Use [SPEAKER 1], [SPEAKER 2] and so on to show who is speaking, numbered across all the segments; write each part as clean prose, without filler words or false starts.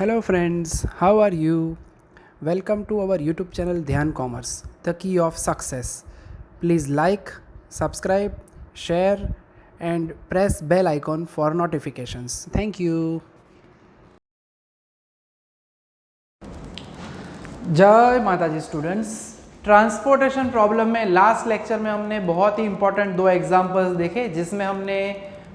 [SPEAKER 1] Hello friends, how are you? Welcome to our YouTube channel Dhyan Commerce, the key of success. Please like, subscribe, share and press bell icon for notifications. Thank you.
[SPEAKER 2] जय माता जी students. Transportation problem में last lecture में हमने बहुत ही important दो examples देखे, जिसमें हमने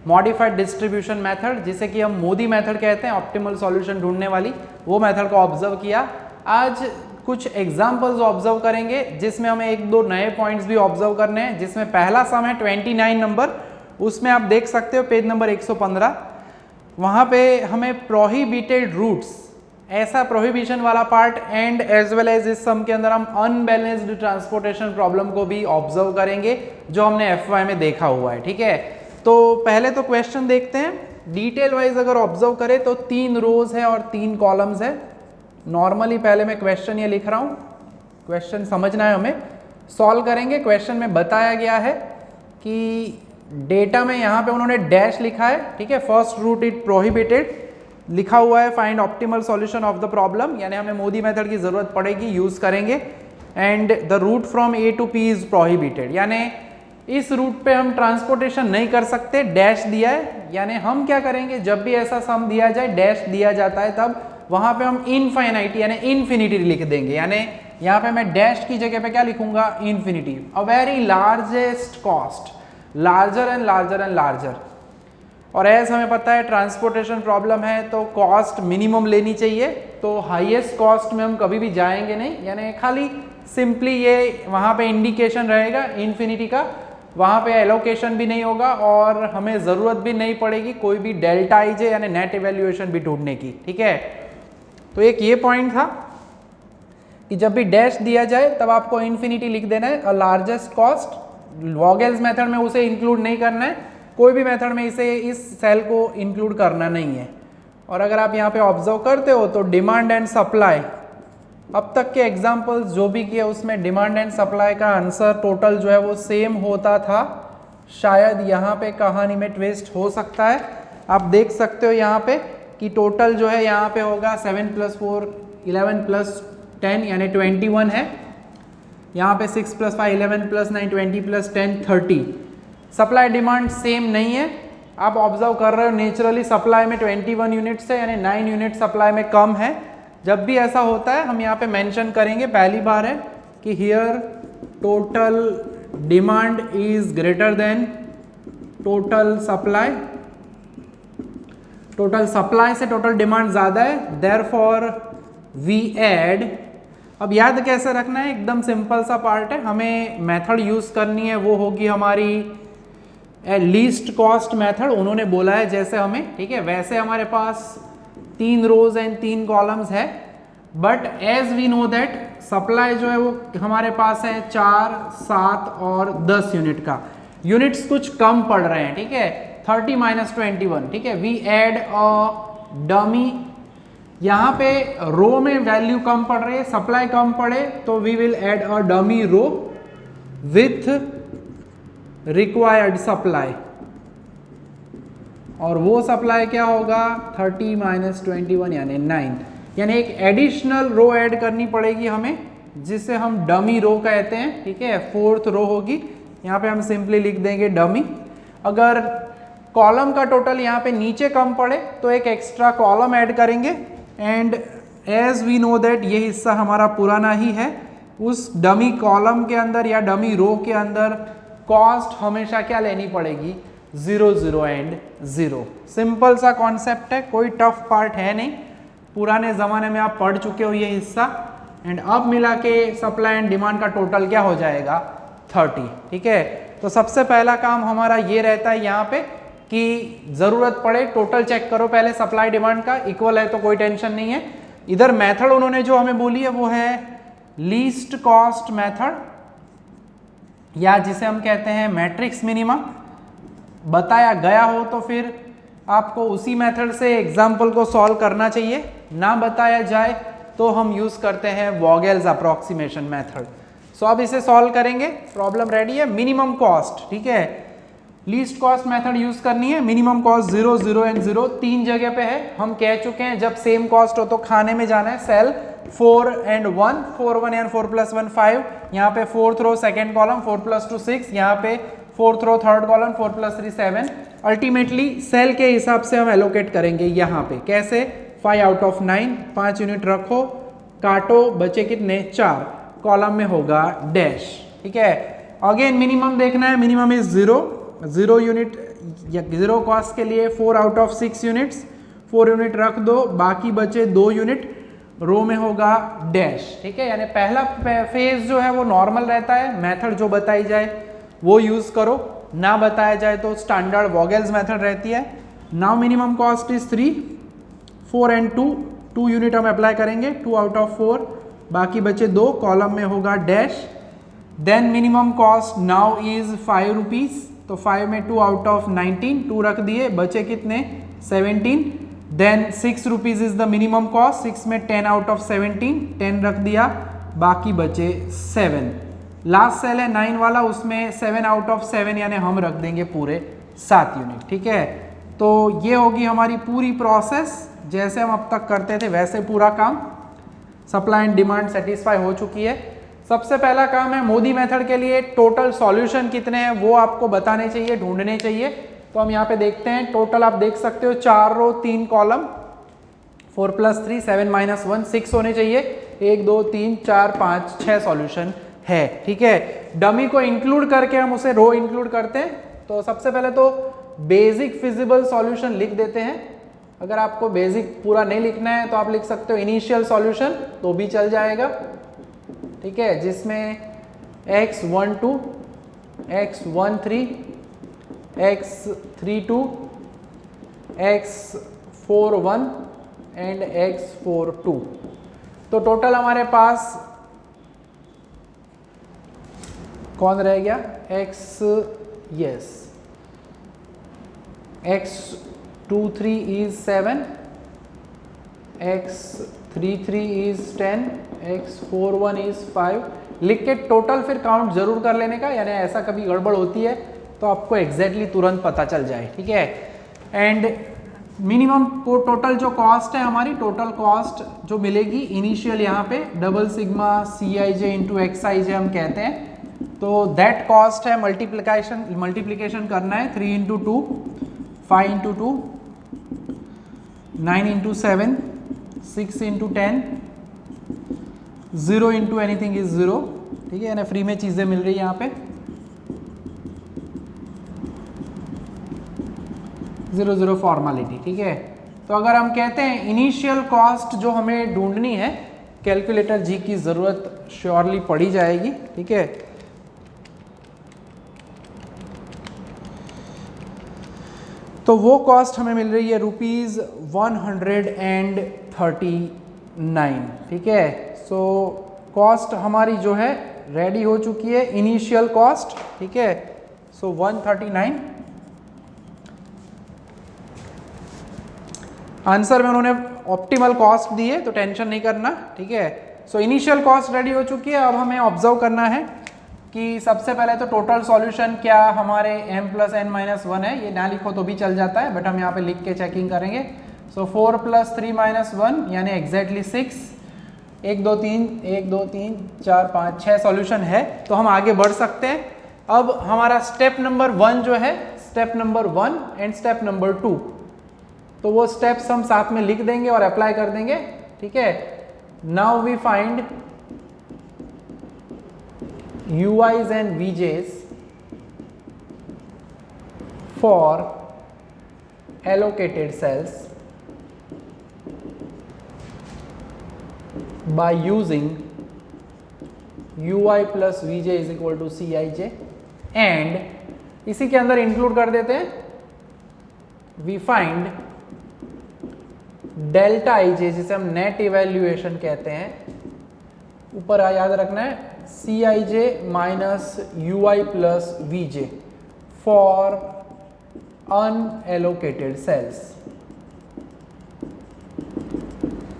[SPEAKER 2] modified distribution method, जिसे कि हम मोदी मेथड कहते हैं, ऑप्टिमल सॉल्यूशन ढूंढने वाली, वो मेथड को ऑब्जर्व किया। आज कुछ एग्जांपल्स ऑब्जर्व करेंगे जिसमें हमें एक दो नए पॉइंट्स भी ऑब्जर्व करने हैं। जिसमें पहला सम है 29 नंबर, उसमें आप देख सकते हो पेज नंबर 115, वहाँ पे हमें प्रोहिबिटेड रूट्स, ऐसा प्रोहिबिशन वाला part and as well as इस सम के अंदर हम अनबैलेंस्ड ट्रांसपोर्टेशन प्रॉब्लम को भी ऑब्जर्व करेंगे, जो हमने एफवाई में देखा हुआ है। ठीक है, तो पहले तो क्वेश्चन देखते हैं। डिटेल वाइज अगर ऑब्जर्व करें तो 3 रोज है और 3 कॉलम्स है। नॉर्मली पहले मैं क्वेश्चन ये लिख रहा हूँ, क्वेश्चन समझना है, हमें सॉल्व करेंगे। क्वेश्चन में बताया गया है कि डेटा में यहाँ पे उन्होंने डैश लिखा है, ठीक है, फर्स्ट रूट इट प्रोहिबिटेड लिखा हुआ है, find optimal solution of the problem, यानी हमें मोदी मेथड की जरूरत पड़ेगी, यूज करेंगे। And the route from A to P is prohibited, यानी इस रूट पे हम ट्रांसपोर्टेशन नहीं कर सकते, डैश दिया है। यानी हम क्या करेंगे, जब भी ऐसा सम दिया जाए, डैश दिया जाता है, तब वहां पे हम इनफाइनाइटी यानी इन्फिनिटी लिख देंगे। यानी यहाँ पे मैं डैश की जगह पे क्या लिखूंगा, infinity. A very largest cost, larger and larger and larger. और एज हमें पता है ट्रांसपोर्टेशन प्रॉब्लम है तो कॉस्ट मिनिमम लेनी चाहिए, तो हाईएस्ट कॉस्ट में हम कभी भी जाएंगे नहीं, यानी खाली सिंपली ये वहाँ पे इंडिकेशन रहेगा इन्फिनिटी का, वहाँ पे एलोकेशन भी नहीं होगा और हमें ज़रूरत भी नहीं पड़ेगी कोई भी डेल्टा आईजे यानी नेट इवैल्यूएशन भी ढूंढने की। ठीक है, तो एक ये पॉइंट था कि जब भी डैश दिया जाए तब आपको इन्फिनिटी लिख देना है। और लार्जेस्ट कॉस्ट वॉगेल्स मेथड में उसे इंक्लूड नहीं करना है, कोई भी मेथड में इसे इस सेल को इंक्लूड करना नहीं है। और अगर आप यहाँ पे ऑब्जर्व करते हो तो डिमांड एंड सप्लाई, अब तक के एग्जांपल्स जो भी किए उसमें डिमांड एंड सप्लाई का आंसर टोटल जो है वो सेम होता था। शायद यहाँ पे कहानी में ट्विस्ट हो सकता है। आप देख सकते हो यहाँ पे कि टोटल जो है यहाँ पे होगा 7 + 4 11 + 10 यानी 21 है। यहाँ पे 6 + 5 11 + 9 20 + 10 30। सप्लाई डिमांड सेम नहीं है। आप ऑब्जर्व कर रहे हो नेचुरली सप्लाई में 21 यूनिट्स है, यानी 9 यूनिट सप्लाई में कम है। जब भी ऐसा होता है हम यहाँ पे मेंशन करेंगे, पहली बार है कि here total demand is greater than total supply, total supply से टोटल डिमांड ज्यादा है, देयरफॉर वी ऐड। अब याद कैसे रखना है, एकदम सिंपल सा पार्ट है, हमें मेथड यूज करनी है, वो होगी हमारी लीस्ट कॉस्ट मेथड। उन्होंने बोला है जैसे हमें, ठीक है, वैसे हमारे पास 3 रोज एंड 3 कॉलम्स है, but as we know that supply जो है वो हमारे पास है 4 7 और 10 यूनिट का। यूनिट्स कुछ कम पड़ रहे हैं, ठीक है, 30 - 21, ठीक है। वी एड अ डमी, यहाँ पे रो में वैल्यू कम पड़ रही है, सप्लाई कम पड़े तो we will add a dummy row with required supply, और वो सप्लाई क्या होगा 30 - 21 यानी 9, यानी एक एडिशनल रो ऐड करनी पड़ेगी हमें, जिसे हम डमी रो कहते हैं। ठीक है, 4th रो होगी, यहाँ पे हम सिंपली लिख देंगे डमी। अगर कॉलम का टोटल यहाँ पे नीचे कम पड़े तो एक एक्स्ट्रा कॉलम ऐड करेंगे। And as we know that ये हिस्सा हमारा पुराना ही है, उस डमी कॉलम के अंदर या डमी रो के अंदर कॉस्ट हमेशा क्या लेनी पड़ेगी, 0 0 एंड 0। सिंपल सा कॉन्सेप्ट है, कोई टफ पार्ट है नहीं, पुराने ज़माने में आप पढ़ चुके हो ये हिस्सा। एंड अब मिला के सप्लाई एंड डिमांड का टोटल क्या हो जाएगा 30। ठीक है, तो सबसे पहला काम हमारा ये रहता है यहाँ पे कि ज़रूरत पड़े टोटल चेक करो पहले सप्लाई डिमांड का, इक्वल है तो कोई टेंशन नहीं है। इधर मेथड उन्होंने जो हमें बोली है वो है लीस्ट कॉस्ट मेथड, या जिसे हम कहते हैं मैट्रिक्स मिनिमा। बताया गया हो तो फिर आपको उसी मेथड से एग्जाम्पल को सॉल्व करना चाहिए, ना बताया जाए तो हम यूज करते हैं वॉगेल्स अप्रोक्सीमेशन मेथड। सो अब इसे सॉल्व करेंगे, प्रॉब्लम रेडी है। मिनिमम कॉस्ट, ठीक है, लीस्ट कॉस्ट मेथड यूज करनी है। मिनिमम कॉस्ट 0, 0 एंड 0 तीन जगह पे है। हम कह चुके हैं जब सेम कॉस्ट हो तो खाने में जाना है। सेल 4 एंड 1, 4 1 एंड 4 प्लस 1 5, यहाँ पे 4th row second column 4 plus 2 6, यहाँ पे 4th row third column 4 plus 3 7। Ultimately cell के हिसाब से हम एलोकेट करेंगे यहाँ पे कैसे, 5 आउट ऑफ 9, 5 यूनिट रखो, काटो, बचे कितने 4, कॉलम में होगा डैश। ठीक है, अगेन मिनिमम देखना है, मिनिमम इज 0 यूनिट, 0 कॉस्ट के लिए 4 आउट ऑफ 6 यूनिट्स, 4 यूनिट रख दो, बाकी बचे 2 यूनिट, रो में होगा डैश। ठीक है, यानी पहला फेज जो है वो नॉर्मल रहता है, मेथड जो बताई जाए वो यूज करो, ना बताया जाए तो स्टैंडर्ड वॉगेल्स मेथड रहती है। Now minimum cost is 3, 4 and 2 unit हम अप्लाई करेंगे, 2 आउट ऑफ 4, बाकी बचे 2, कॉलम में होगा dash. Then minimum cost now is 5 rupees, तो 5 में 2 आउट ऑफ 19, 2 रख दिए, बचे कितने 17। Then 6 rupees is the minimum cost, 6 में 10 आउट ऑफ 17, 10 रख दिया, बाकी बचे 7। लास्ट सेल है 9 वाला, उसमें 7 आउट ऑफ 7 यानी हम रख देंगे पूरे 7 यूनिट। ठीक है, तो ये होगी हमारी पूरी प्रोसेस, जैसे हम अब तक करते थे वैसे पूरा काम। सप्लाई एंड डिमांड सेटिस्फाई हो चुकी है। सबसे पहला काम है मोदी मेथड के लिए टोटल सॉल्यूशन कितने हैं वो आपको बताने चाहिए, ढूंढने चाहिए। तो हम यहाँ पे देखते हैं, टोटल आप देख सकते हो 4 रो 3 कॉलम, 4 प्लस 3 7 माइनस 1 6 होने चाहिए। 1 2 3 4 5 6 सॉल्यूशन है। ठीक है, डमी को इंक्लूड करके हम उसे रो इंक्लूड करते हैं। तो सबसे पहले तो बेसिक फिजिबल सॉल्यूशन लिख देते हैं। अगर आपको बेसिक पूरा नहीं लिखना है तो आप लिख सकते हो इनिशियल सॉल्यूशन, तो भी चल जाएगा। ठीक है, जिसमें x12, x13, x32, x41 and x42। तो टोटल हमारे पास कौन रह गया, x23 is 7, x33 is 10, x41 is 5। लिख के टोटल फिर काउंट जरूर कर लेने का, यानी ऐसा कभी गड़बड़ होती है तो आपको एग्जैक्टली तुरंत पता चल जाए। ठीक है, एंड मिनिमम को टोटल जो कॉस्ट है हमारी, टोटल कॉस्ट जो मिलेगी इनिशियल यहाँ पे double sigma CIJ into XIJ हम कहते हैं। तो दैट कॉस्ट है मल्टीप्लिकेशन करना है 3 into 2, 5 into 2, 9 into 7, 6 into 10, 0 into anything is 0। ठीक है, यानी फ्री में चीज़ें मिल रही है यहाँ पे, 0 0 फॉर्मेलिटी। ठीक है, तो अगर हम कहते हैं इनिशियल कॉस्ट जो हमें ढूंढनी है, कैलकुलेटर जी की ज़रूरत श्योरली पड़ी जाएगी। ठीक है, तो वो कॉस्ट हमें मिल रही है ₹139। ठीक है, सो कॉस्ट हमारी जो है रेडी हो चुकी है, इनिशियल कॉस्ट। ठीक है, सो 139। आंसर में उन्होंने ऑप्टिमल कॉस्ट दी है तो टेंशन नहीं करना। ठीक है, सो इनिशियल कॉस्ट रेडी हो चुकी है। अब हमें ऑब्जर्व करना है कि सबसे पहले तो टोटल सॉल्यूशन क्या हमारे m + n - 1 है, ये ना लिखो तो भी चल जाता है, बट हम यहाँ पे लिख के चेकिंग करेंगे। सो 4 + 3 - 1 यानी एग्जैक्टली 6। 1 2 3 1 2 3 4 5 6 सॉल्यूशन है, तो हम आगे बढ़ सकते हैं। अब हमारा स्टेप नंबर 1 जो है, step number 1 and step number 2, तो वो स्टेप्स हम साथ में लिख देंगे और अप्लाई कर देंगे। ठीक है, now we find UIs and VJs for allocated cells by using UI plus VJ is equal to CIJ, and इसी के अंदर इंक्लूड कर देते हैं we find डेल्टा IJ, जिसे हम नेट इवैल्यूएशन कहते हैं। ऊपर याद रखना है CIJ minus UI plus VJ for unallocated cells।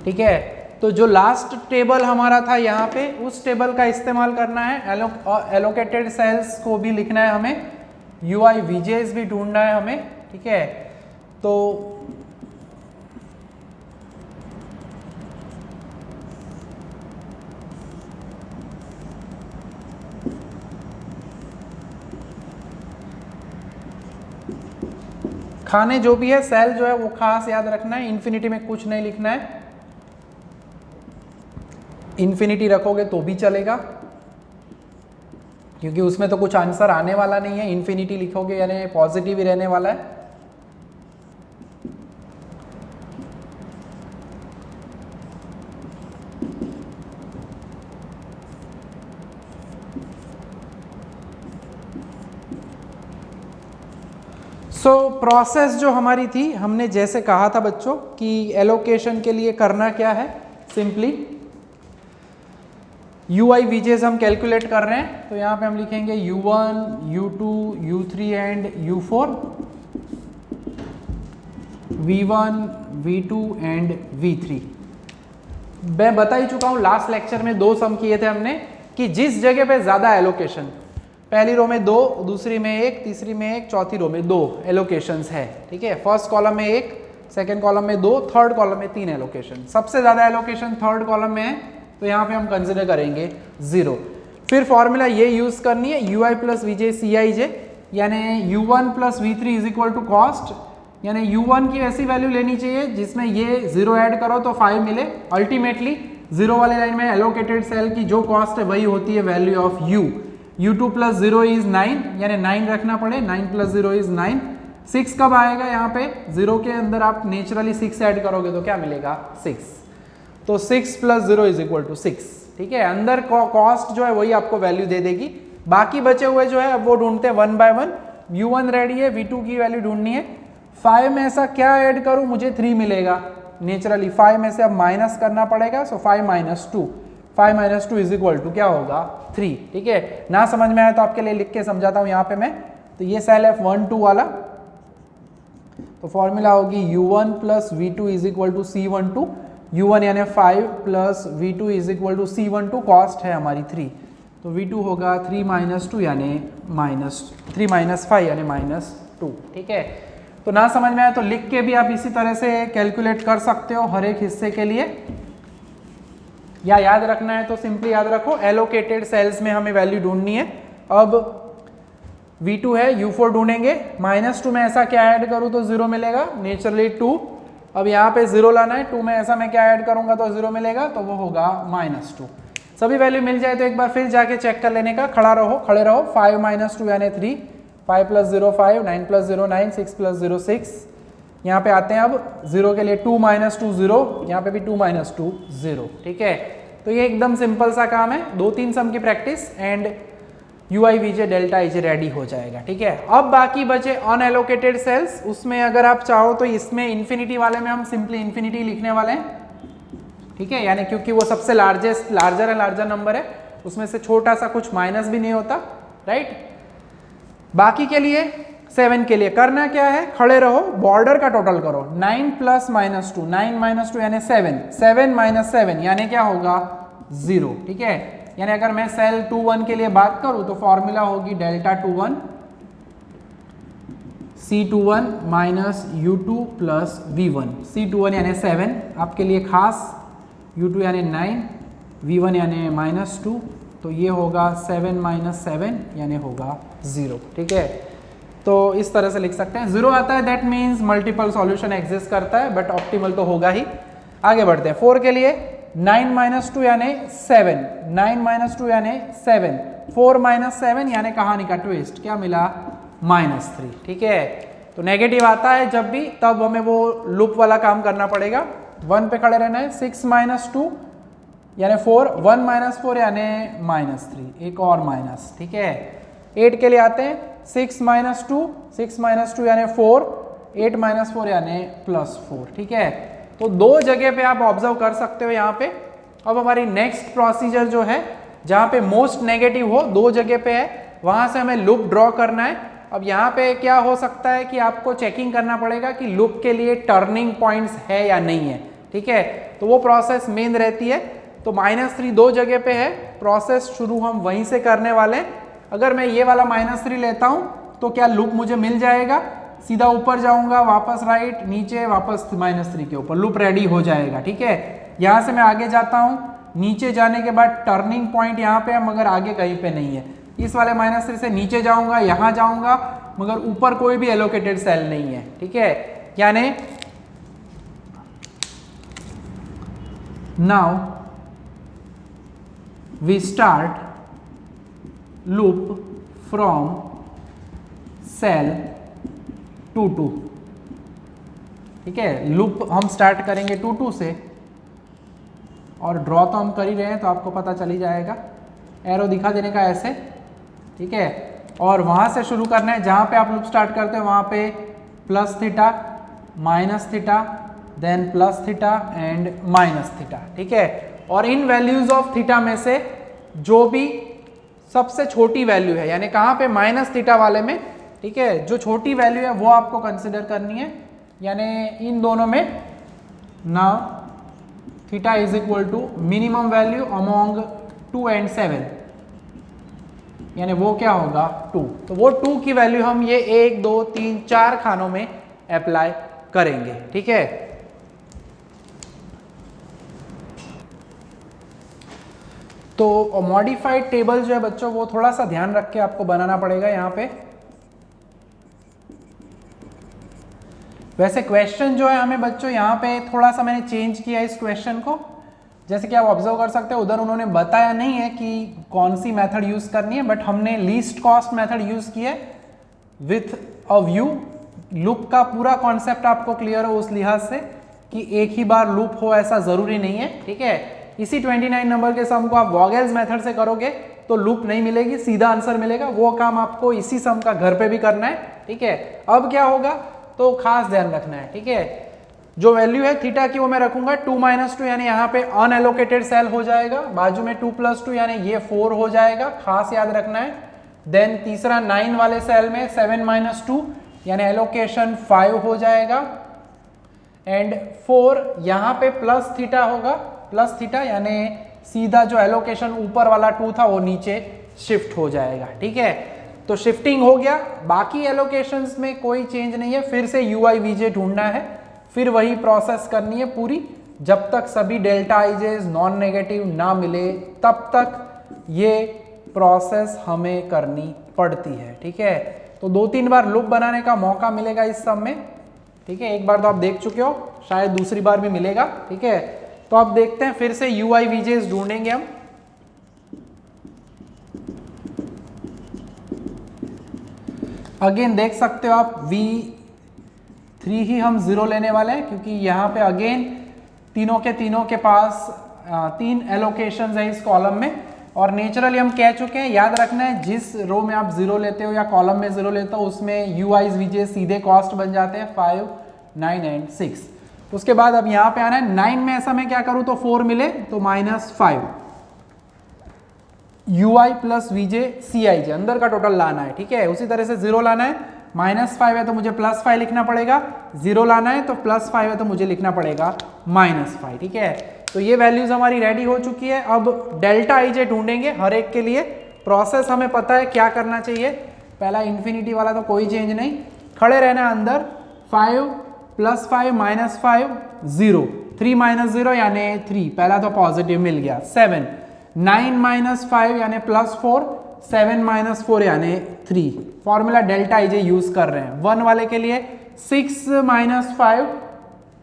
[SPEAKER 2] ठीक है, तो जो लास्ट टेबल हमारा था यहाँ पे, उस टेबल का इस्तेमाल करना है। एलोकेटेड सेल्स को भी लिखना है हमें, UI VJs भी ढूंढना है हमें, ठीक है। तो खाने जो भी है सेल जो है वो खास याद रखना है, इन्फिनिटी में कुछ नहीं लिखना है, इन्फिनिटी रखोगे तो भी चलेगा क्योंकि उसमें तो कुछ आंसर आने वाला नहीं है, इन्फिनिटी लिखोगे यानी पॉजिटिव ही रहने वाला है। प्रोसेस जो हमारी थी, हमने जैसे कहा था बच्चों कि एलोकेशन के लिए करना क्या है, सिंपली UI VJs हम कैलकुलेट कर रहे हैं, तो यहाँ पे हम लिखेंगे U1, U2, U3 and U4, V1, V2 and V3। मैं बता ही चुका हूँ लास्ट लेक्चर में 2 सम किए थे हमने कि जिस जगह पे ज़्यादा एलोकेशन, पहली रो में 2, दूसरी में 1, तीसरी में 1, चौथी रो में 2 एलोकेशंस है, ठीक है। फर्स्ट कॉलम में 1, सेकंड कॉलम में 2, थर्ड कॉलम में 3 एलोकेशन। सबसे ज़्यादा एलोकेशन थर्ड कॉलम में है, तो यहाँ पे हम कंसिडर करेंगे 0। फिर फॉर्मूला ये यूज करनी है UI प्लस VJ CIJ, यानी U1 plus V3 is equal to cost, यानी U1 की ऐसी वैल्यू लेनी चाहिए जिसमें ये 0 ऐड करो तो 5 मिले। अल्टीमेटली 0 वाली लाइन में एलोकेटेड सेल की जो कॉस्ट है वही होती है value of U। U2 plus 0 is 9, यानी 9 रखना पड़े, 9 प्लस 0 इज 9। 6 कब आएगा यहाँ पे, 0 के अंदर आप नेचुरली 6 ऐड करोगे तो क्या मिलेगा 6, तो 6 प्लस 0 इज इक्वल टू 6, ठीक है। अंदर कॉस्ट जो है वही आपको वैल्यू दे देगी, बाकी बचे हुए जो है अब वो ढूंढते हैं 1 बाय 1। U1 रेडी है, V2 की वैल्यू ढूंढनी है। 5 में ऐसा क्या ऐड करूं, मुझे 3 मिलेगा नेचुरली, 5 में से अब माइनस करना पड़ेगा, so 5 minus 2, 5 minus 2 is equal to क्या होगा 3, ठीक है। ना समझ में आया तो आपके लिए लिख के समझाता हूं यहाँ पे मैं। तो ये सेल है 1 2 वाला, तो फॉर्मूला होगी U1 plus V2 is equal to C12, U1 यानी 5 plus V2 is equal to C12, cost है हमारी 3, तो V2 होगा 3 माइनस 2 यानी -3 माइनस 5 यानी -2, ठीक है। तो ना समझ में आया तो लिख के भी आप इसी तरह से कैलकुलेट कर सकते हो हर एक हिस्से के लिए, या याद रखना है तो सिंपली याद रखो एलोकेटेड सेल्स में हमें वैल्यू ढूंढनी है। अब V2 है, U4 ढूंढेंगे, -2 में ऐसा क्या ऐड करूं तो 0 मिलेगा, नेचुरली 2। अब यहाँ पे 0 लाना है, 2 में ऐसा मैं क्या ऐड करूंगा तो 0 मिलेगा, तो वो होगा -2। सभी वैल्यू मिल जाए तो एक बार फिर जाके चेक कर लेने का, खड़े रहो। 5 माइनस 2 यानी 3, 5 प्लस 0 5, 9 प्लस 0 9, 6 प्लस 0 6। यहाँ पे आते हैं अब 0 के लिए 2 माइनस 2 0, यहाँ पे भी 2 माइनस 2 0, ठीक है। तो ये एकदम सिंपल सा काम है, 2-3 सम की practice and UI VJ delta IJ ready हो जाएगा, ठीक है। अब बाकी बचे अनएलोकेटेड सेल्स, उसमें अगर आप चाहो तो इसमें इन्फिनिटी वाले में हम सिंपली इन्फिनिटी लिखने वाले हैं, ठीक है, यानी क्योंकि वो सबसे लार्जर नंबर है, उसमें से छोटा सा कुछ माइनस भी नहीं होता, राइट। बाकी के लिए 7 के लिए करना क्या है, खड़े रहो, बॉर्डर का टोटल करो, 9 प्लस -2, 9 माइनस 2 यानी 7, 7 माइनस 7 यानी क्या होगा 0, ठीक है। यानी अगर मैं सेल 2 1 के लिए बात करूं तो फॉर्मूला होगी delta 2 1 C21 minus U2 plus V1। C21 यानी 7 आपके लिए खास, U2 यानी 9, V1 यानी -2, तो ये होगा 7 माइनस 7 यानी होगा 0, ठीक है। तो इस तरह से लिख सकते हैं, 0 आता है that means multiple solution exist करता है, बट ऑप्टिमल तो होगा ही। आगे बढ़ते हैं 4 के लिए, 9 माइनस 2 यानी 7, 9 माइनस 2 यानी 7, 4 माइनस 7 यानी कहानी का ट्विस्ट, क्या मिला -3, ठीक है। तो नेगेटिव आता है जब भी, तब हमें वो लूप वाला काम करना पड़ेगा, 1 पे खड़े रहना है। 6 माइनस 2 यानी 4, 1 माइनस 4 यानी -3, एक और माइनस, ठीक है। 8 के लिए आते हैं, 6 माइनस 2, 6 माइनस 2 यानी 4, 8 माइनस 4 यानी +4, ठीक है। तो 2 जगह पे आप ऑब्जर्व कर सकते हो यहाँ पे। अब हमारी नेक्स्ट प्रोसीजर जो है, जहाँ पे मोस्ट नेगेटिव हो 2 जगह पे है, वहां से हमें लूप ड्रॉ करना है। अब यहाँ पे क्या हो सकता है कि आपको चेकिंग करना पड़ेगा कि लूप के लिए टर्निंग पॉइंट्स है या नहीं है, ठीक है। तो वो प्रोसेस मेन रहती है। तो -3 2 जगह पे है, प्रोसेस शुरू हम वहीं से करने वाले हैं। अगर मैं ये वाला -3 लेता हूं तो तो क्या लूप मुझे मिल जाएगा, सीधा ऊपर जाऊंगा, वापस राइट, नीचे, वापस -3 के ऊपर, लूप रेडी हो जाएगा। ठीक है, यहाँ से मैं आगे जाता हूँ, नीचे जाने के बाद टर्निंग पॉइंट यहाँ पे है मगर आगे कहीं पे नहीं है। इस वाले -3 से नीचे जाऊंगा, यहाँ जाऊंगा मगर ऊपर कोई भी एलोकेटेड सेल नहीं है। ठीक है, यानी now we start loop from cell 2 2। ठीक है, लूप हम स्टार्ट करेंगे 2 2 से, और ड्रॉ तो हम कर ही रहे हैं तो आपको पता चल ही जाएगा, एरो दिखा देने का ऐसे। ठीक है, और वहां से शुरू करना है जहां पे आप लूप स्टार्ट करते हैं वहां पे +θ -θ देन +θ एंड -θ। ठीक है, और इन वैल्यूज ऑफ थीटा में से जो भी सबसे छोटी वैल्यू है, यानी कहाँ पे -θ वाले में, ठीक है, जो छोटी वैल्यू है वो आपको कंसिडर करनी है, यानी इन दोनों में ना theta is equal to minimum value among 2 and 7, यानी वो क्या होगा 2। तो वो 2 की वैल्यू हम ये 1 2 3 4 खानों में अप्लाई करेंगे। ठीक है, तो मॉडिफाइड टेबल जो है बच्चों वो थोड़ा सा ध्यान रख के आपको बनाना पड़ेगा यहाँ पे। वैसे क्वेश्चन जो है हमें बच्चों यहाँ पे थोड़ा सा मैंने चेंज किया इस क्वेश्चन को, जैसे कि आप ऑब्जर्व कर सकते हो उधर उन्होंने बताया नहीं है कि कौन सी मेथड यूज करनी है, बट हमने लीस्ट कॉस्ट मेथड यूज की है विथ अ व्यू। लूप का पूरा कॉन्सेप्ट आपको क्लियर हो उस लिहाज से कि एक ही बार लूप हो ऐसा जरूरी नहीं है। ठीक है, इसी 29 नंबर के सम को आप वॉगेल्स मेथड से करोगे तो लूप नहीं मिलेगी, सीधा आंसर मिलेगा। वो काम आपको इसी सम का घर पे भी करना है। ठीक है, अब क्या होगा तो खास ध्यान रखना है। ठीक है, जो वैल्यू है थीटा की वो मैं रखूंगा 2 - 2, यानी यहाँ पे अनएलोकेटेड सेल हो जाएगा, बाजू में 2 + 2 यानी ये 4 हो जाएगा, खास याद रखना है। देन तीसरा 9 वाले सेल में 7 - 2 यानी एलोकेशन 5 हो जाएगा, एंड 4 यहाँ पे +θ होगा, +θ यानी सीधा जो एलोकेशन ऊपर वाला 2 था वो नीचे शिफ्ट हो जाएगा। ठीक है, तो शिफ्टिंग हो गया, बाकी एलोकेशंस में कोई चेंज नहीं है, फिर से UI VJ ढूंढना है, फिर वही प्रोसेस करनी है पूरी, जब तक सभी डेल्टा आईजेस नॉन नेगेटिव ना मिले तब तक ये प्रोसेस हमें करनी पड़ती है। ठीक है, तो 2-3 बार लूप बनाने का मौका मिलेगा इस सब में। ठीक है, एक बार तो आप देख चुके हो, शायद दूसरी बार भी मिलेगा। ठीक है, तो आप देखते हैं फिर से UI VJs ढूंढेंगे हम। अगेन देख सकते हो आप V3 ही हम 0 लेने वाले हैं, क्योंकि यहाँ पे अगेन तीनों के पास 3 एलोकेशंस है इस कॉलम में, और नेचुरली हम कह चुके हैं, याद रखना है जिस रो में आप 0 लेते हो या कॉलम में 0 लेते हो उसमें UIs VJs सीधे कॉस्ट बन जाते हैं 5, 9 एंड 6। उसके बाद अब यहाँ पे आना है 9 में, ऐसा मैं क्या करूँ तो 4 मिले तो -5 UI + VJ CIJ अंदर का टोटल लाना है। ठीक है, उसी तरह से 0 लाना है, -5 है तो मुझे +5 लिखना पड़ेगा, 0 लाना है तो +5 है तो मुझे लिखना पड़ेगा -5। ठीक है, तो ये वैल्यूज हमारी रेडी हो चुकी है। अब डेल्टा IJ ढूंढेंगे हर एक के लिए। प्रोसेस हमें पता है क्या करना चाहिए, पहला इन्फिनिटी वाला तो कोई चेंज नहीं, खड़े रहना अंदर, 5 +5 -5 0, 3 - 0 यानी 3, पहला तो पॉजिटिव मिल गया, 7, 9 - 5 यानी +4, 7 - 4 यानी 3। फॉर्मूला डेल्टा IJ यूज कर रहे हैं। 1 वाले के लिए 6 - 5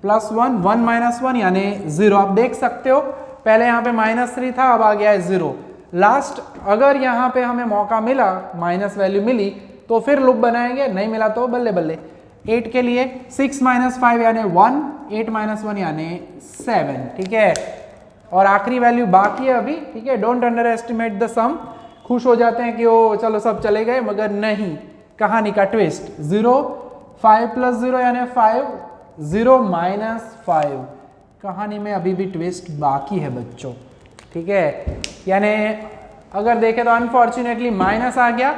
[SPEAKER 2] +1, 1 - 1 यानी 0। आप देख सकते हो पहले यहाँ पे -3 था, अब आ गया है 0। लास्ट अगर यहाँ पे हमें मौका मिला, माइनस वैल्यू मिली तो फिर लूप बनाएंगे, नहीं मिला तो बल्ले बल्ले। 8 के लिए 6 - 5 यानी 1, 8 - 1 यानी 7। ठीक है, और आखिरी वैल्यू बाकी है अभी। ठीक है, डोंट अंडर एस्टिमेट द सम। खुश हो जाते हैं कि ओ चलो सब चले गए, मगर नहीं, कहानी का ट्विस्ट 0, 5 + 0 यानी 5, 0 - 5, कहानी में अभी भी ट्विस्ट बाकी है बच्चों। ठीक है, यानी अगर देखें तो अनफॉर्चुनेटली माइनस आ गया,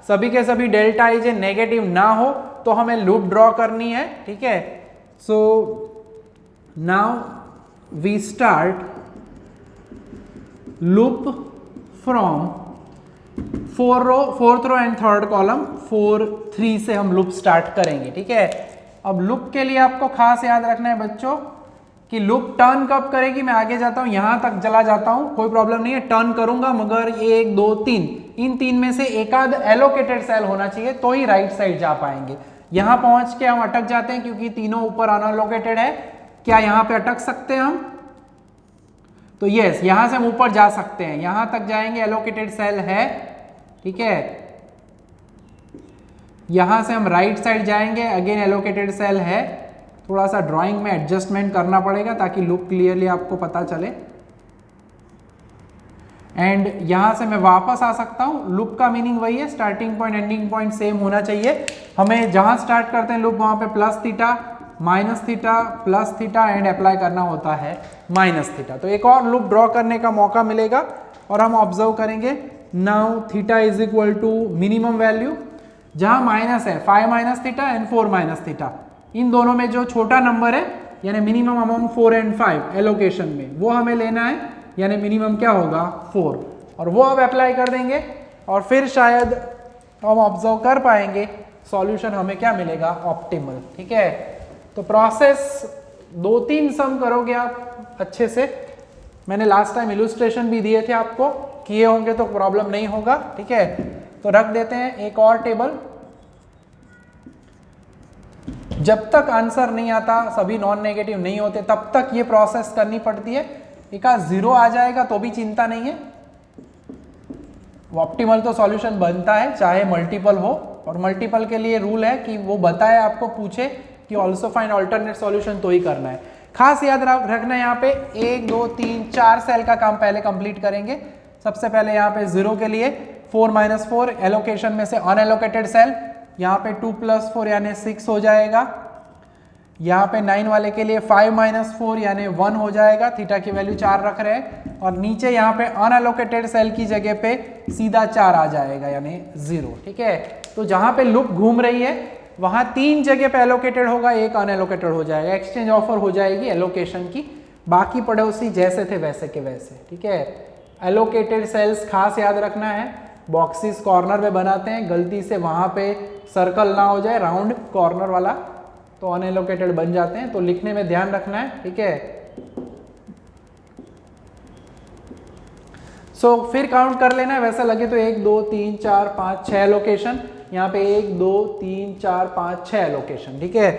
[SPEAKER 2] सभी के सभी डेल्टा IJ नेगेटिव ना हो तो हमें लूप ड्रॉ करनी है। ठीक है, so now we start loop from fourth row and third column 4 3 से हम लूप स्टार्ट करेंगे। ठीक है, अब लूप के लिए आपको खास याद रखना है बच्चों कि लूप टर्न कब करेगी। मैं आगे जाता हूं, यहां तक चला जाता हूं, कोई प्रॉब्लम नहीं है, टर्न करूंगा, मगर 1 2 3 इन 3 में से एक आध एलोकेटेड सेल होना चाहिए तो ही राइट साइड जा पाएंगे। यहां पहुंच के हम अटक जाते हैं क्योंकि तीनों ऊपर अनएलोकेटेड है। क्या यहां पे अटक सकते हैं हम? तो यस, यहां से हम ऊपर जा सकते हैं, यहां तक जाएंगे, एलोकेटेड सेल है। ठीक है, यहां से हम राइट साइड जाएंगे, अगेन एलोकेटेड सेल है। थोड़ा सा ड्राइंग में एडजस्टमेंट करना पड़ेगा ताकि लुक क्लियरली आपको पता चले। एंड यहां से मैं वापस आ सकता हूं। लूप का मीनिंग वही है, starting point ending point same होना चाहिए। हमें जहां स्टार्ट करते हैं लूप वहां पे plus theta, minus theta, plus theta and apply करना होता है माइनस थीटा। तो एक और लूप ड्रॉ करने का मौका मिलेगा और हम ऑब्जर्व करेंगे। Now theta is equal to minimum value, जहां माइनस है 5 minus theta and 4 minus theta, इन दोनों में जो छोटा नंबर है यानी मिनिमम अमंग 4 एंड 5 एलोकेशन में, वो हमें लेना है, यानी मिनिमम क्या होगा 4, और वो अब अप्लाई कर देंगे और फिर शायद हम ऑब्जर्व कर पाएंगे सॉल्यूशन हमें क्या मिलेगा, ऑप्टिमल। ठीक है, तो प्रोसेस 2-3 सम करोगे आप अच्छे से। मैंने लास्ट टाइम इलुस्ट्रेशन भी दिए थे आपको, किए होंगे तो प्रॉब्लम नहीं होगा। ठीक है, तो रख देते हैं एक और टेबल। जब तक आंसर नहीं आता, सभी नॉन नेगेटिव नहीं होते, तब तक ये प्रोसेस करनी पड़ती है। एक आध 0 आ जाएगा तो भी चिंता नहीं है, ऑप्टिमल तो सॉल्यूशन बनता है चाहे मल्टीपल हो। और मल्टीपल के लिए रूल है कि वो बताए आपको, पूछे कि ऑल्सो फाइंड अल्टरनेट सॉल्यूशन तो ही करना है। खास याद रखना है, यहाँ पे 1 2 3 4 सेल का काम पहले कंप्लीट करेंगे। सबसे पहले यहाँ पे 0 के लिए 4 माइनस 4 एलोकेशन में से अनएलोकेटेड सेल, यहाँ पे 2 प्लस 4 यानी 6 हो जाएगा। यहाँ पे 9 वाले के लिए 5 माइनस 4 यानी 1 हो जाएगा, थीटा की वैल्यू 4 रख रहे हैं। और नीचे यहाँ पे अनएलोकेटेड सेल की जगह पे सीधा 4 आ जाएगा यानी 0। ठीक है, तो जहाँ पे लूप घूम रही है वहाँ 3 जगह पे एलोकेटेड होगा, एक अनएलोकेटेड हो जाएगा, एक्सचेंज ऑफर हो जाएगी एलोकेशन की। बाकी पड़ोसी जैसे थे वैसे के वैसे। ठीक है, एलोकेटेड सेल्स खास याद रखना है, बॉक्सेस कॉर्नर में बनाते हैं, गलती से वहाँ पे सर्कल ना हो जाए राउंड कॉर्नर वाला, तो अनएलोकेटेड बन जाते हैं, तो लिखने में ध्यान रखना है। ठीक है, सो फिर काउंट कर लेना है, वैसा लगे तो 1 2 3 4 5 6 लोकेशन, यहाँ पे 1 2 3 4 5 6 लोकेशन। ठीक है,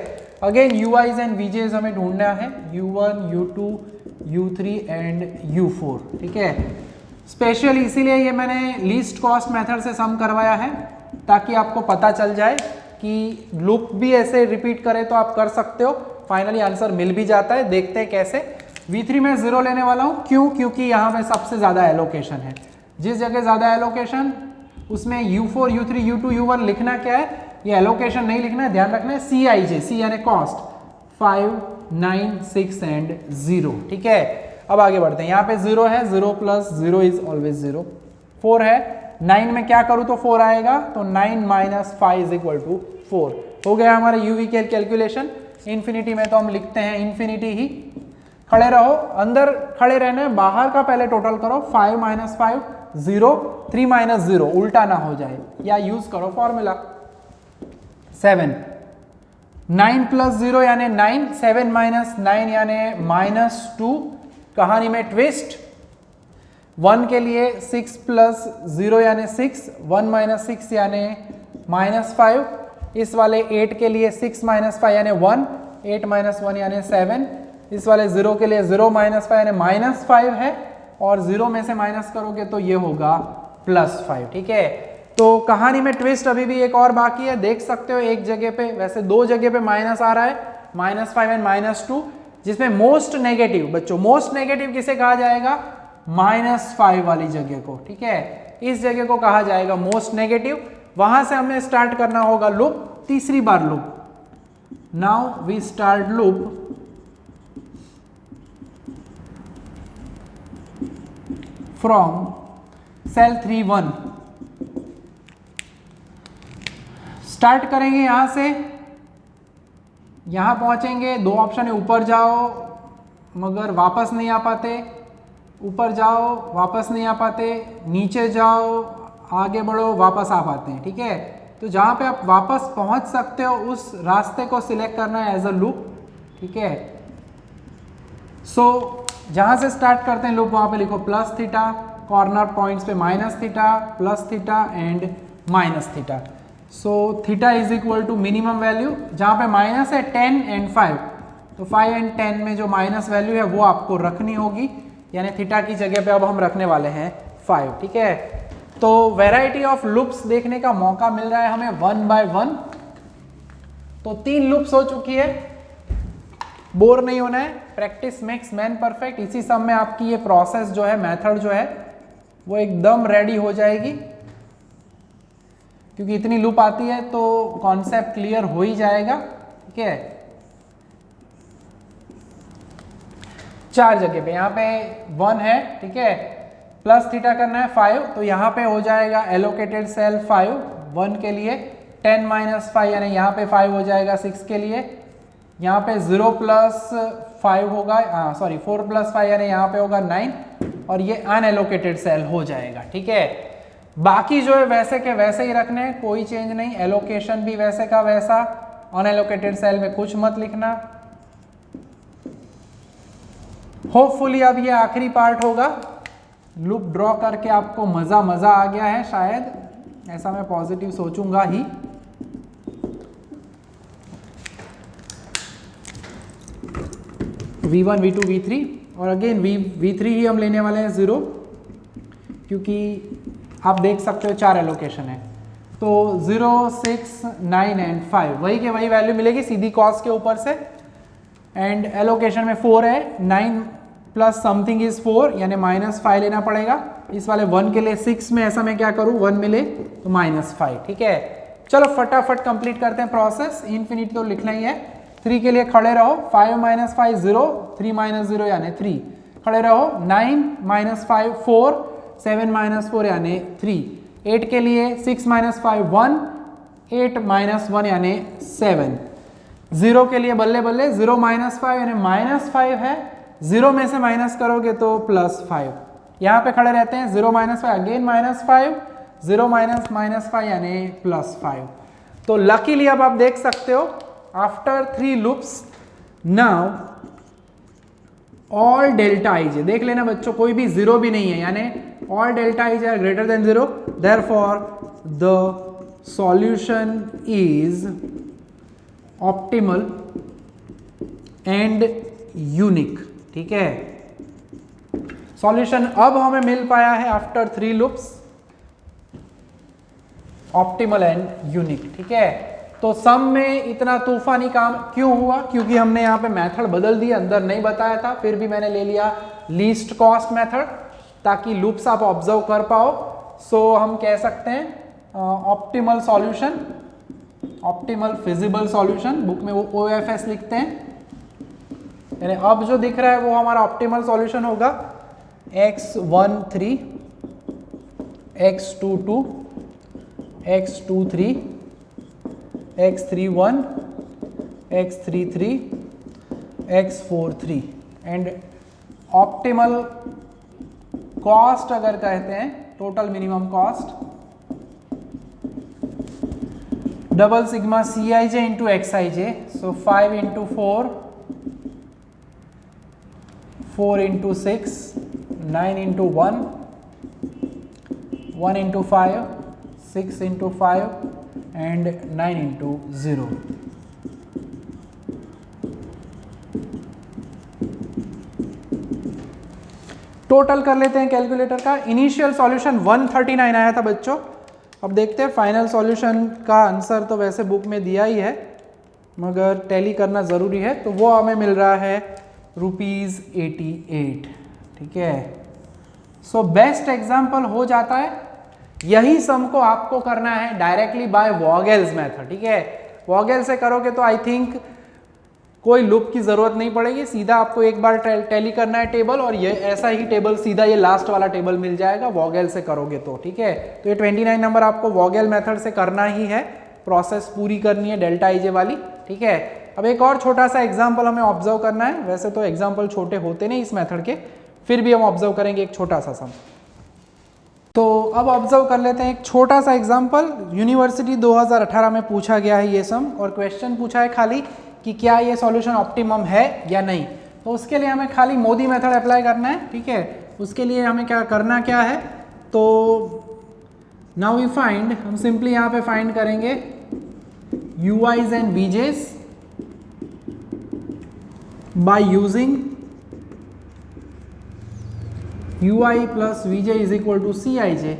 [SPEAKER 2] अगेन UIs एंड VJs हमें ढूंढना है, U1 U2 U3 and U4। ठीक है, स्पेशली इसीलिए ये मैंने लीस्ट कॉस्ट मेथड से सम करवाया है, ताकि आपको पता चल जाए कि लूप भी ऐसे रिपीट करे तो आप कर सकते हो, फाइनली आंसर मिल भी जाता है। देखते हैं कैसे। V3 में 0 लेने वाला हूँ, क्यों? क्योंकि यहाँ पे सबसे ज़्यादा एलोकेशन है, जिस जगह ज़्यादा एलोकेशन उसमें U4 U3 U2 U1 लिखना क्या है, ये एलोकेशन नहीं लिखना है, ध्यान रखना है CIJ, C यानी कॉस्ट, 5 9 6 एंड 0। ठीक है, अब आगे बढ़ते हैं। यहाँ पे 0 है, 0 प्लस 0 इज ऑलवेज 0। 4 है, 9 में क्या करूँ तो 4 आएगा, तो 9 माइनस 5 इज इक्वल टू 4 हो गया हमारा UV के कैलकुलेशन। इन्फिनिटी में तो हम लिखते हैं इन्फिनिटी ही। खड़े रहो, अंदर खड़े रहना है, बाहर का पहले टोटल करो, 5 माइनस 5 0, 3 माइनस 0 उल्टा ना हो जाए, या यूज करो फॉर्मूला 7। 9 प्लस 0 यानी 9, 7 माइनस 9 यानी माइनस 2। कहानी में ट्विस्ट, 1 के लिए 6 प्लस 0 यानी 6, 1 माइनस 6 यानी माइनस 5। इस वाले 8 के लिए 6 माइनस 5 यानी 1, 8 माइनस 1 यानी 7। इस वाले 0 के लिए 0 माइनस 5 यानी माइनस 5 है, और 0 में से माइनस करोगे तो ये होगा प्लस 5। ठीक है, तो कहानी में ट्विस्ट अभी भी एक और बाकी है, देख सकते हो एक जगह पे, वैसे 2 जगह पे माइनस आ रहा है, माइनस 5 एंड माइनस 2, जिसमें मोस्ट नेगेटिव, बच्चों मोस्ट नेगेटिव किसे कहा जाएगा, माइनस 5 वाली जगह को। ठीक है, इस जगह को कहा जाएगा मोस्ट नेगेटिव। वहां से हमें स्टार्ट करना होगा लूप, तीसरी बार loop. Now we start loop from cell 3 1। Start करेंगे यहां से, यहां पहुंचेंगे, 2 ऑप्शन है, ऊपर जाओ मगर वापस नहीं आ पाते, ऊपर जाओ वापस नहीं आ पाते, नीचे जाओ आगे बढ़ो, वापस आप आते हैं, ठीक है। तो जहाँ पे आप वापस पहुँच सकते हो उस रास्ते को सिलेक्ट करना है एज अ लूप, ठीक है। सो जहाँ से स्टार्ट करते हैं लूप वहाँ पे लिखो प्लस थीटा, कॉर्नर पॉइंट्स पे minus theta, plus theta and minus theta. So theta is equal to minimum value, जहाँ पे माइनस है 10 एंड 5, तो 5 एंड 10 में जो माइनस वैल्यू है वो आपको रखनी होगी, यानी थीटा की जगह पे अब हम रखने वाले हैं 5, ठीक है। तो वैरायटी ऑफ लूप्स देखने का मौका मिल रहा है हमें 1 बाय 1। तो 3 लूप्स हो चुकी है, बोर नहीं होना है, प्रैक्टिस मेक्स मैन परफेक्ट। इसी सब में आपकी ये प्रोसेस जो है, मेथड जो है वो एकदम रेडी हो जाएगी, क्योंकि इतनी लूप आती है तो कॉन्सेप्ट क्लियर हो ही जाएगा, ठीक है। 4 जगह पे, यहाँ पे 1 है, ठीक है, प्लस थीटा करना है 5, तो यहाँ पे हो जाएगा एलोकेटेड सेल 5 1 के लिए, 10 माइनस 5 यानी यहाँ पे 5 हो जाएगा 6 के लिए, यहाँ पे 0 प्लस 5 होगा, सॉरी 4 प्लस 5 यानी यहाँ पे होगा 9, और ये अनएलोकेटेड सेल हो जाएगा, ठीक है। बाकी जो है वैसे के वैसे ही रखने हैं, कोई चेंज नहीं, एलोकेशन भी वैसे का वैसा, अनएलोकेटेड सेल में कुछ मत लिखना। होपफुली अब ये आखिरी पार्ट होगा, लूप ड्रॉ करके आपको मजा आ गया है शायद, ऐसा मैं पॉजिटिव सोचूंगा ही। V1 V2 V3 और अगेन V3 ही हम लेने वाले हैं 0, क्योंकि आप देख सकते हो 4 एलोकेशन है, तो 0 6 9 एंड 5 वही के वही वैल्यू मिलेगी सीधी कॉस्ट के ऊपर से, एंड एलोकेशन में 4 है, 9 प्लस समथिंग इज 4 यानी -5 लेना पड़ेगा। इस वाले 1 के लिए 6 में ऐसा मैं क्या करूं, 1 मिले तो -5, ठीक है। चलो फटाफट कंप्लीट करते हैं प्रोसेस, इनफिनिट तो लिखना ही है। 3 के लिए खड़े रहो, 5 माइनस 5 0, 3 माइनस 0 यानी 3, खड़े रहो, 9 माइनस 5 4, 7 माइनस 4 यानी 3, 8 के लिए 6 माइनस 5 1, 8 माइनस 1 यानी 7, 0 के लिए बल्ले बल्ले 0 माइनस 5 यानी -5 है, 0 में से माइनस करोगे तो +5, यहाँ पे खड़े रहते हैं 0 माइनस 5 अगेन -5, 0 माइनस -5 यानी +5। तो लकीली अब आप देख सकते हो after 3 loops now all delta IJ, देख लेना बच्चों कोई भी 0 भी नहीं है, यानी all delta IJ are greater than 0, therefore the solution is optimal and unique, ठीक है। सॉल्यूशन अब हमें मिल पाया है after 3 loops, optimal and unique, ठीक है। तो सम में इतना तूफानी काम क्यों हुआ, क्योंकि हमने यहाँ पे मेथड बदल दी, अंदर नहीं बताया था, फिर भी मैंने ले लिया लीस्ट कॉस्ट मेथड ताकि लूप्स आप ऑब्जर्व कर पाओ। सो हम कह सकते हैं optimal solution, optimal feasible solution, book में वो OFS लिखते हैं, यानी अब जो दिख रहा है वो हमारा ऑप्टिमल सॉल्यूशन होगा x13 x22 x23 x31 x33 x43 and optimal cost अगर कहते हैं total minimum cost double sigma Cij into Xij, so 5 into 4, 4 into 6, 9 into 1, 1 into 5, 6 into 5 and 9 into 0। Total कर लेते हैं कैलकुलेटर का। इनिशियल सॉल्यूशन 139 आया था बच्चों, अब देखते हैं फाइनल सॉल्यूशन का आंसर तो वैसे बुक में दिया ही है मगर टैली करना ज़रूरी है, तो वो हमें मिल रहा है ₹88, ठीक है। सो बेस्ट एग्जाम्पल हो जाता है, यही सम को आपको करना है डायरेक्टली बाय वॉगेल्स मेथड, ठीक है। वॉगेल से करोगे तो आई थिंक कोई लूप की जरूरत नहीं पड़ेगी, सीधा आपको एक बार टैली करना है टेबल और ये ऐसा ही टेबल सीधा ये लास्ट वाला टेबल मिल जाएगा वॉगेल से करोगे तो, ठीक है। तो ये 29 नंबर आपको वॉगेल मेथड से करना ही है, प्रोसेस पूरी करनी है डेल्टा आईजे वाली, ठीक है। अब एक और छोटा सा एग्जाम्पल हमें ऑब्जर्व करना है, वैसे तो एग्जाम्पल छोटे होते नहीं इस मेथड के, फिर भी हम ऑब्जर्व करेंगे एक छोटा सा सम। तो अब ऑब्जर्व कर लेते हैं एक छोटा सा एग्जांपल। यूनिवर्सिटी 2018 में पूछा गया है ये सम, और क्वेश्चन पूछा है खाली कि क्या ये सॉल्यूशन ऑप्टिमम है या नहीं। तो उसके लिए हमें खाली मोदी मेथड अप्लाई करना है, ठीक है। उसके लिए हमें क्या करना क्या है, तो नाउ वी फाइंड, हम सिंपली यहाँ पे फाइंड करेंगे UIs and VJs by using UI plus VJ is equal to CIJ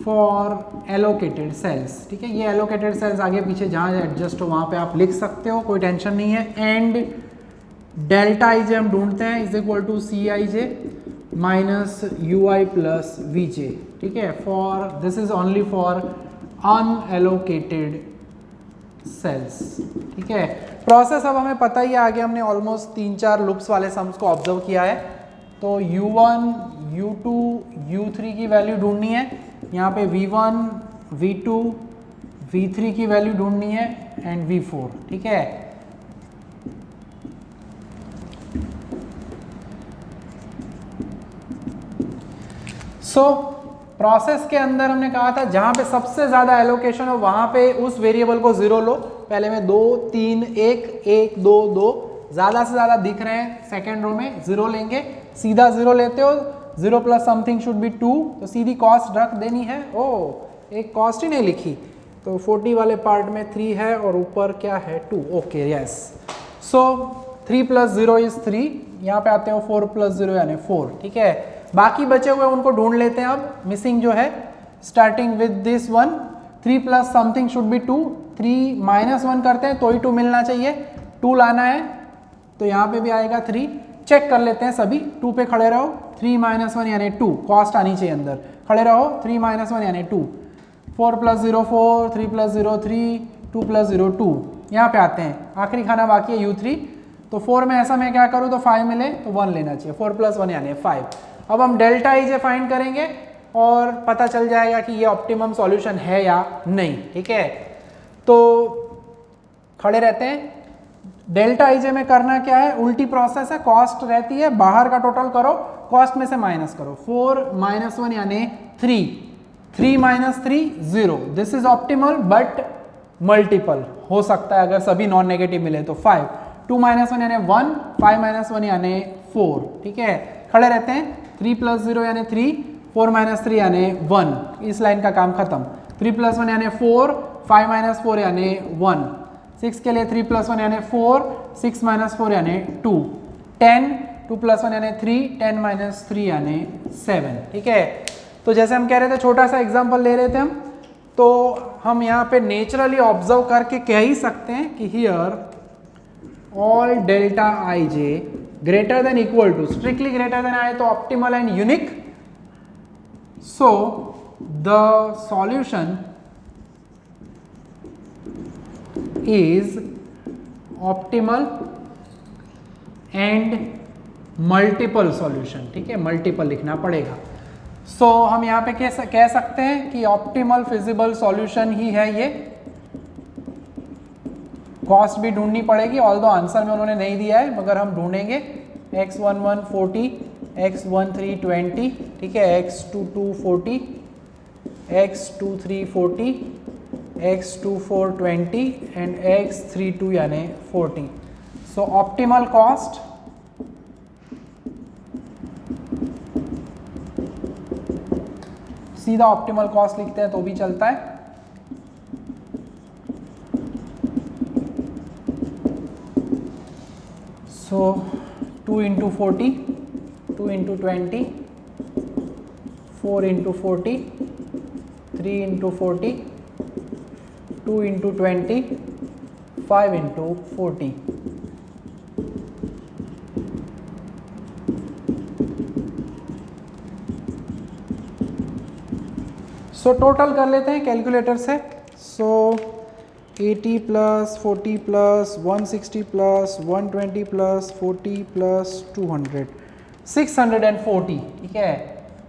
[SPEAKER 2] for allocated cells, ठीक है। ये एलोकेटेड सेल्स आगे पीछे जहाँ एडजस्ट हो वहाँ पे आप लिख सकते हो, कोई टेंशन नहीं है। एंड डेल्टा IJ हम ढूंढते हैं is equal to CIJ minus UI plus VJ, ठीक है। For this is only for unallocated cells, ठीक है। प्रोसेस अब हमें पता ही है, आगे हमने ऑलमोस्ट 3-4 लूप्स वाले सम्स को ऑब्जर्व किया है। तो U1, U2, U3 की वैल्यू ढूंढनी है, यहाँ पे V1, V2, V3 की वैल्यू ढूंढनी है एंड V4, ठीक है। सो प्रोसेस के अंदर हमने कहा था जहां पे सबसे ज्यादा एलोकेशन हो वहां पे उस वेरिएबल को 0 लो। पहले में 2, 3, 1, 1, 2, 2 ज्यादा से ज्यादा दिख रहे हैं, सेकेंड रो में 0 लेंगे, सीधा 0 लेते हो, 0 प्लस समथिंग शुड बी 2, तो सीधी कॉस्ट रख देनी है। ओ एक कॉस्ट ही नहीं लिखी, तो 40 वाले पार्ट में 3 है और ऊपर क्या है 2, okay yes. So 3 plus 0 is 3, यहाँ पे आते हो 4 प्लस 0 यानी 4, ठीक है। बाकी बचे हुए उनको ढूंढ लेते हैं अब, मिसिंग जो है starting with this one, 3 plus something should be 2, 3 minus 1 करते हैं तो ही 2 मिलना चाहिए, 2 लाना है तो यहाँ पे भी आएगा 3। चेक कर लेते हैं सभी, 2 पे खड़े रहो, 3 माइनस 1 यानी 2, कॉस्ट आनी चाहिए अंदर, खड़े रहो, 3 माइनस 1 यानी 2, 4 प्लस 0 4, 3 प्लस 0 3, 2 प्लस 0 2, यहाँ पे आते हैं, आखिरी खाना बाकी है U3, तो 4 में ऐसा मैं क्या करूँ तो 5 मिले तो 1 लेना चाहिए, 4 प्लस 1 यानी 5। अब हम डेल्टा IJ फाइंड करेंगे और पता चल जाएगा कि ये ऑप्टिमम सॉल्यूशन है या नहीं, ठीक है। तो खड़े रहते हैं, डेल्टा IJ में करना क्या है, उल्टी प्रोसेस है, कॉस्ट रहती है, बाहर का टोटल करो, कॉस्ट में से माइनस करो, 4 माइनस 1 यानी 3, 3 minus 3 0, this is optimal but multiple हो सकता है अगर सभी नॉन नेगेटिव मिले तो 5, 2 माइनस 1 यानी 1, 5 माइनस 1 यानी 4, ठीक है। खड़े रहते हैं, 3 प्लस 0 यानी 3, 4 माइनस 3 यानी 1, इस लाइन का काम खत्म, 3 प्लस 1 यानी 4, 5 माइनस 4 यानी 1, 6 के लिए 3 प्लस 1 यानी 4, 6 माइनस 4 यानी 2, 10, 2 प्लस 1 यानी 3, 10 माइनस 3 यानी 7, ठीक है। तो जैसे हम कह रहे थे, छोटा सा एग्जांपल ले रहे थे हम, तो हम यहाँ पे नेचुरली ऑब्जर्व करके कह ही सकते हैं कि here all delta IJ greater than equal to, strictly greater than आए तो optimal and unique, so the solution is optimal and multiple solution, ठीक है, multiple लिखना पड़ेगा। so हम यहाँ पे कह सकते हैं कि optimal feasible solution ही है ये। कॉस्ट भी ढूंढनी पड़ेगी, ऑल्दो आंसर में उन्होंने नहीं दिया है मगर हम ढूंढेंगे। x11 40, x13 20, ठीक है, x22 40, x23 40, x24 20 and x32 यानी 40। सो ऑप्टिमल कॉस्ट सीधा ऑप्टिमल कॉस्ट लिखते हैं तो भी चलता है। So 2 into 40, 2 into 20, 4 into 40, 3 into 40, 2 into 20, 5 into 40. So total कर लेते हैं कैलकुलेटर से। So 80 plus 40 plus 160 plus 120 plus 40 plus 200, 640, ठीक है।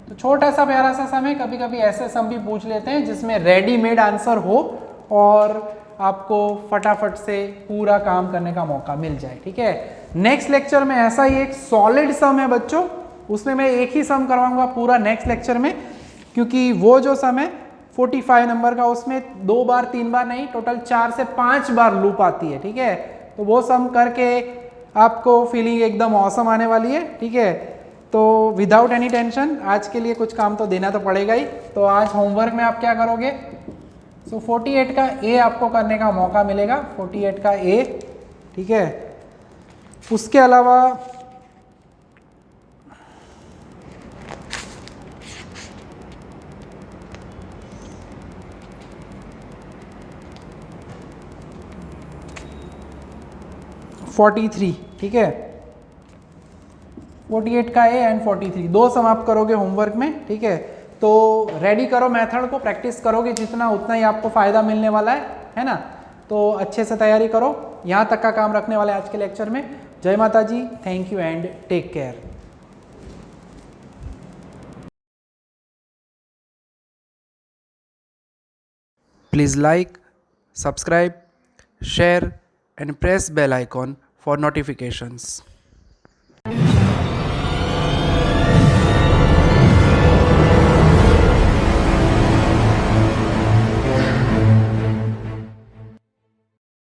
[SPEAKER 2] तो छोटा सा प्यारा सा सम है, कभी कभी ऐसे सम भी पूछ लेते हैं जिसमें रेडीमेड आंसर हो और आपको फटाफट से पूरा काम करने का मौका मिल जाए, ठीक है। नेक्स्ट लेक्चर में ऐसा ही एक सॉलिड सम है बच्चों, उसमें मैं एक ही सम करवाऊंगा पूरा नेक्स्ट लेक्चर में, क्योंकि वो जो सम है 45 नंबर का, उसमें 2 बार 3 बार नहीं, टोटल 4 से 5 बार लूप आती है, ठीक है। तो वो सम करके आपको फीलिंग एकदम औसम आने वाली है, ठीक है। तो विदाउट एनी टेंशन आज के लिए कुछ काम तो देना तो पड़ेगा ही। तो आज होमवर्क में आप क्या करोगे, सो 48 का ए आपको करने का मौका मिलेगा, 48 का ए, ठीक है। उसके अलावा (43), ठीक है। 48 का ए एंड 43 दो सम आप करोगे होमवर्क में, ठीक है। तो रेडी करो मेथड को, प्रैक्टिस करोगे जितना उतना ही आपको फ़ायदा मिलने वाला है ना। तो अच्छे से तैयारी करो। यहाँ तक का काम रखने वाले आज के लेक्चर में। जय Mata ji, thank you and take care.
[SPEAKER 1] Please like, subscribe, share and press bell icon for notifications.